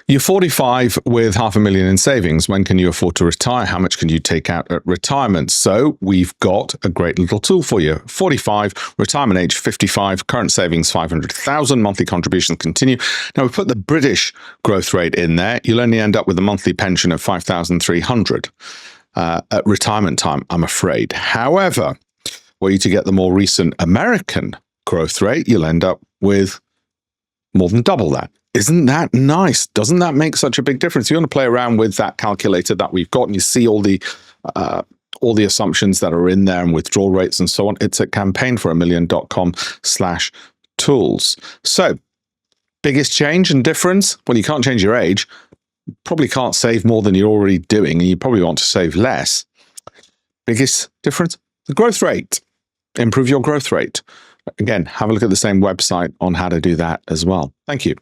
You're 45 with $500,000 in savings. When can you afford to retire? How much can you take out at retirement? So we've got a great little tool for you. 45, retirement age 55, current savings 500,000, monthly contributions continue. Now we put the British growth rate in there. You'll only end up with a monthly pension of 5,300 at retirement time, I'm afraid. However, were you to get the more recent American growth rate, you'll end up with more than double that. Isn't that nice? Doesn't that make such a big difference? You want to play around with that calculator that we've got, and you see all the assumptions that are in there and withdrawal rates and so on. It's at campaignforamillion.com/tools. So, biggest change and difference? Well, you can't change your age. Probably can't save more than you're already doing, and you probably want to save less. Biggest difference? The growth rate. Improve your growth rate. Again, have a look at the same website on how to do that as well. Thank you.